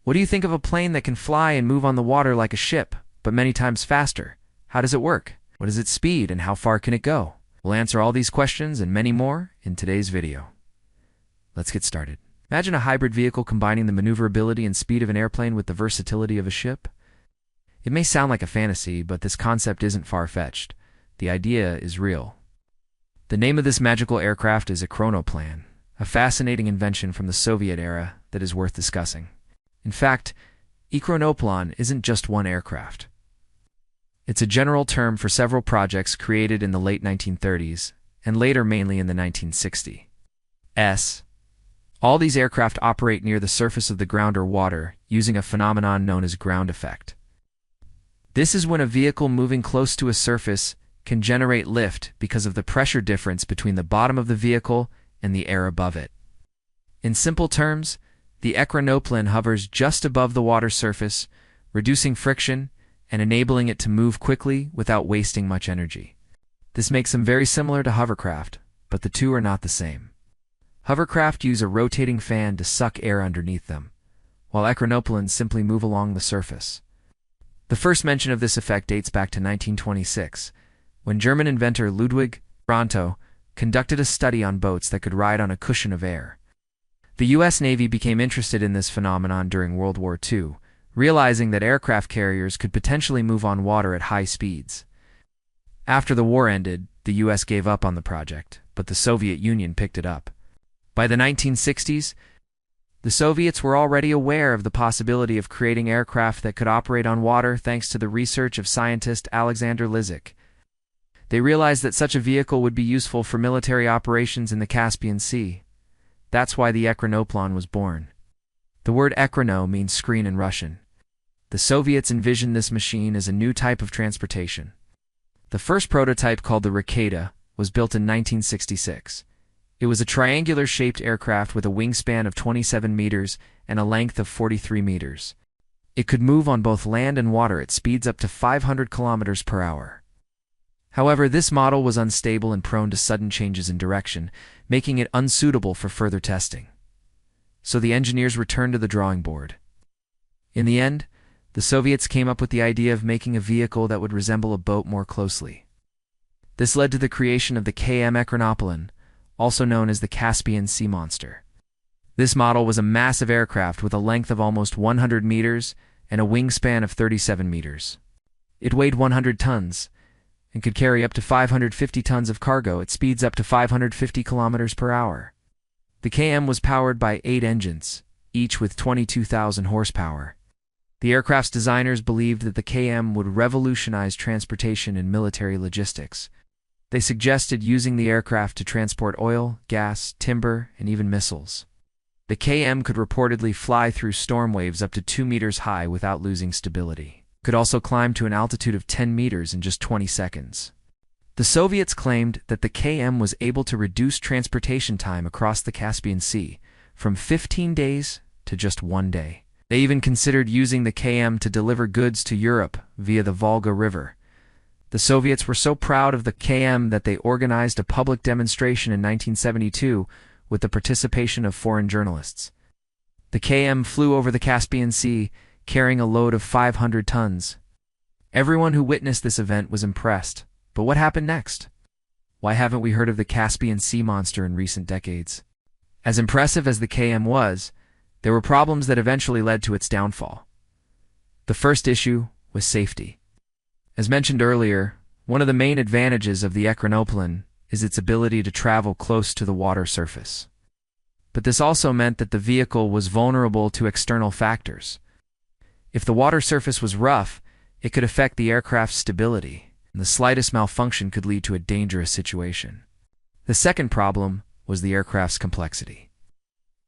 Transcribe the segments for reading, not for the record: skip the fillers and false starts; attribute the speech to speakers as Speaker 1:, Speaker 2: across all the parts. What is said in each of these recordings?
Speaker 1: What do you think of a plane that can fly and move on the water like a ship, but many times faster? How does it work? What is its speed and how far can it go? We'll answer all these questions and many more in today's video. Let's get started. Imagine a hybrid vehicle combining the maneuverability and speed of an airplane with the versatility of a ship. It may sound like a fantasy, but this concept isn't far-fetched. The idea is real. The name of this magical aircraft is a chronoplan, a fascinating invention from the Soviet era that is worth discussing. In fact, chronoplan isn't just one aircraft. It's a general term for several projects created in the late 1930s and later mainly in the 1960s. All these aircraft operate near the surface of the ground or water using a phenomenon known as ground effect. This is when a vehicle moving close to a surface can generate lift because of the pressure difference between the bottom of the vehicle and the air above it. In simple terms, the chronoplan hovers just above the water surface, reducing friction and enabling it to move quickly without wasting much energy. This makes them very similar to hovercraft, but the two are not the same. Hovercraft use a rotating fan to suck air underneath them, while chronoplans simply move along the surface. The first mention of this effect dates back to 1926, when German inventor Ludwig Ronto conducted a study on boats that could ride on a cushion of air. The U.S. Navy became interested in this phenomenon during World War II, realizing that aircraft carriers could potentially move on water at high speeds. After the war ended, the U.S. gave up on the project, but the Soviet Union picked it up. By the 1960s, the Soviets were already aware of the possibility of creating aircraft that could operate on water thanks to the research of scientist Alexander Dissect. They realized that such a vehicle would be useful for military operations in the Caspian Sea. That's why the chronoplan was born. The word chrono means screen in Russian. The Soviets envisioned this machine as a new type of transportation. The first prototype, called the Raketa, was built in 1966. It was a triangular-shaped aircraft with a wingspan of 27 meters and a length of 43 meters. It could move on both land and water at speeds up to 500 kilometers per hour. However, this model was unstable and prone to sudden changes in direction, making it unsuitable for further testing. So the engineers returned to the drawing board. In the end, the Soviets came up with the idea of making a vehicle that would resemble a boat more closely. This led to the creation of the chronoplan, also known as the Caspian Sea Monster. This model was a massive aircraft with a length of almost 100 meters and a wingspan of 37 meters. It weighed 100 tons and could carry up to 550 tons of cargo at speeds up to 550 kilometers per hour. The KM was powered by 8 engines, each with 22,000 horsepower. The aircraft's designers believed that the KM would revolutionize transportation and military logistics. They suggested using the aircraft to transport oil, gas, timber, and even missiles. The KM could reportedly fly through storm waves up to 2 meters high without losing stability. It could also climb to an altitude of 10 meters in just 20 seconds. The Soviets claimed that the KM was able to reduce transportation time across the Caspian Sea from 15 days to just 1 day. They even considered using the KM to deliver goods to Europe via the Volga River. The Soviets were so proud of the KM that they organized a public demonstration in 1972 with the participation of foreign journalists. The KM flew over the Caspian Sea, carrying a load of 500 tons. Everyone who witnessed this event was impressed. But what happened next? Why haven't we heard of the Caspian Sea Monster in recent decades? As impressive as the KM was, there were problems that eventually led to its downfall. The first issue was safety. As mentioned earlier, one of the main advantages of the chronoplan is its ability to travel close to the water surface. But this also meant that the vehicle was vulnerable to external factors. If the water surface was rough, it could affect the aircraft's stability, and the slightest malfunction could lead to a dangerous situation. The second problem was the aircraft's complexity.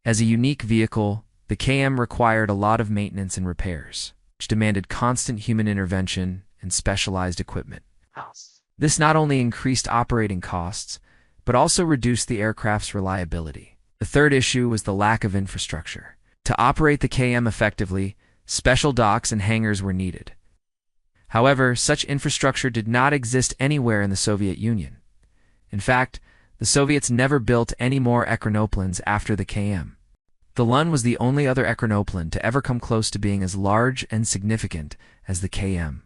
Speaker 1: As a unique vehicle, the KM required a lot of maintenance and repairs, which demanded constant human intervention and specialized equipment. This not only increased operating costs, but also reduced the aircraft's reliability. The third issue was the lack of infrastructure. To operate the KM effectively, special docks and hangars were needed. However, such infrastructure did not exist anywhere in the Soviet Union. In fact, the Soviets never built any more chronoplans after the KM. The Lun was the only other echinoplane to ever come close to being as large and significant as the KM.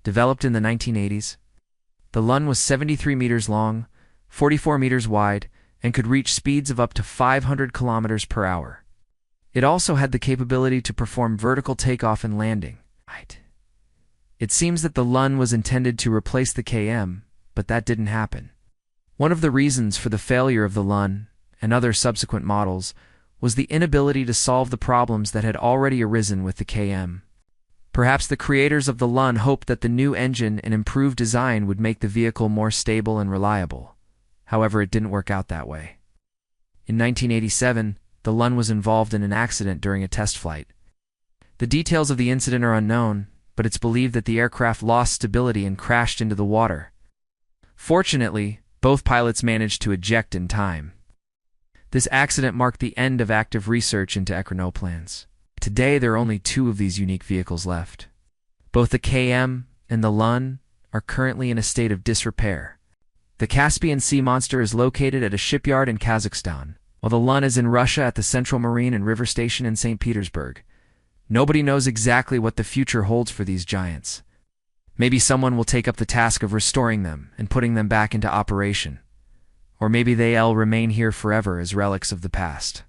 Speaker 1: Developed in the 1980s, the Lun was 73 meters long, 44 meters wide, and could reach speeds of up to 500 kilometers per hour. It also had the capability to perform vertical takeoff and landing. It seems that the Lun was intended to replace the KM, but that didn't happen. One of the reasons for the failure of the Lun and other subsequent models was the inability to solve the problems that had already arisen with the KM. Perhaps the creators of the Lun hoped that the new engine and improved design would make the vehicle more stable and reliable. However, it didn't work out that way. In 1987, the Lun was involved in an accident during a test flight. The details of the incident are unknown, but it's believed that the aircraft lost stability and crashed into the water. Fortunately, both pilots managed to eject in time. This accident marked the end of active research into echinoplanes. Today, there are only 2 of these unique vehicles left. Both the KM and the Lun are currently in a state of disrepair. The Caspian Sea Monster is located at a shipyard in Kazakhstan, while the Lun is in Russia at the Central Marine and River Station in St. Petersburg. Nobody knows exactly what the future holds for these giants. Maybe someone will take up the task of restoring them and putting them back into operation. Or maybe they'll remain here forever as relics of the past.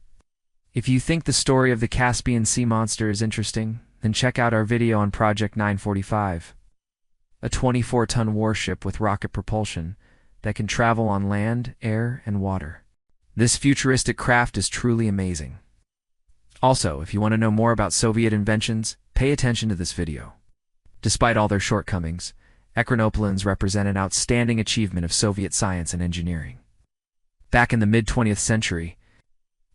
Speaker 1: If you think the story of the Caspian Sea Monster is interesting, then check out our video on Project 945, a 24-ton warship with rocket propulsion that can travel on land, air, and water. This futuristic craft is truly amazing. Also, if you want to know more about Soviet inventions, pay attention to this video. Despite all their shortcomings, echinoplanes represent an outstanding achievement of Soviet science and engineering. Back in the mid-20th century,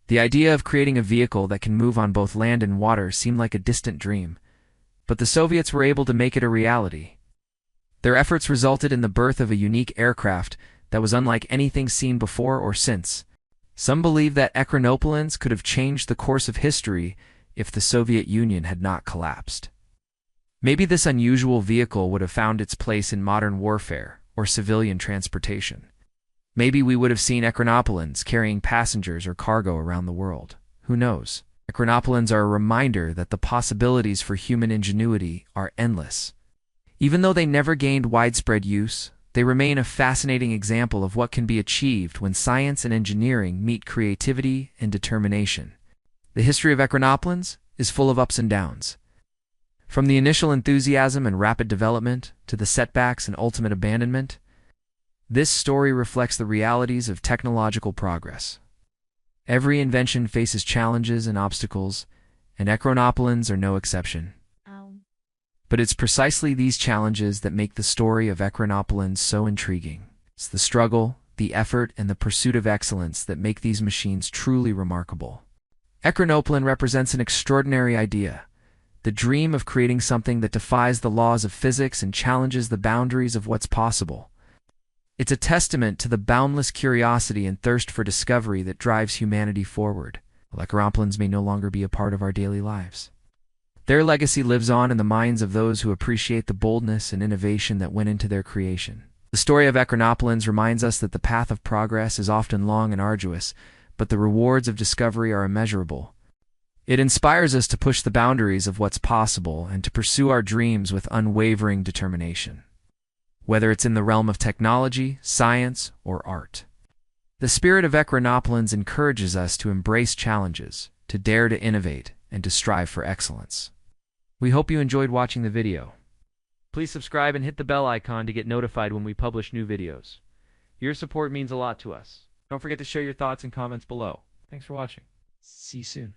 Speaker 1: the idea of creating a vehicle that can move on both land and water seemed like a distant dream, but the Soviets were able to make it a reality. Their efforts resulted in the birth of a unique aircraft that was unlike anything seen before or since. Some believe that echinoplanes could have changed the course of history if the Soviet Union had not collapsed. Maybe this unusual vehicle would have found its place in modern warfare or civilian transportation. Maybe we would have seen echinoplanes carrying passengers or cargo around the world. Who knows? Echinoplanes are a reminder that the possibilities for human ingenuity are endless. Even though they never gained widespread use, they remain a fascinating example of what can be achieved when science and engineering meet creativity and determination. The history of echinoplanes is full of ups and downs. From the initial enthusiasm and rapid development to the setbacks and ultimate abandonment, this story reflects the realities of technological progress. Every invention faces challenges and obstacles, and echinoplanes are no exception. But it's precisely these challenges that make the story of echinoplanes so intriguing. It's the struggle, the effort, and the pursuit of excellence that make these machines truly remarkable. Echinoplane represents an extraordinary idea, the dream of creating something that defies the laws of physics and challenges the boundaries of what's possible. It's a testament to the boundless curiosity and thirst for discovery that drives humanity forward. Echinoplanes may no longer be a part of our daily lives. Their legacy lives on in the minds of those who appreciate the boldness and innovation that went into their creation. The story of echinoplanes reminds us that the path of progress is often long and arduous, but the rewards of discovery are immeasurable. It inspires us to push the boundaries of what's possible and to pursue our dreams with unwavering determination. Whether it's in the realm of technology, science, or art. The spirit of echinoplanes encourages us to embrace challenges, to dare to innovate, and to strive for excellence. We hope you enjoyed watching the video. Please subscribe and hit the bell icon to get notified when we publish new videos. Your support means a lot to us. Don't forget to share your thoughts and comments below. Thanks for watching. See you soon.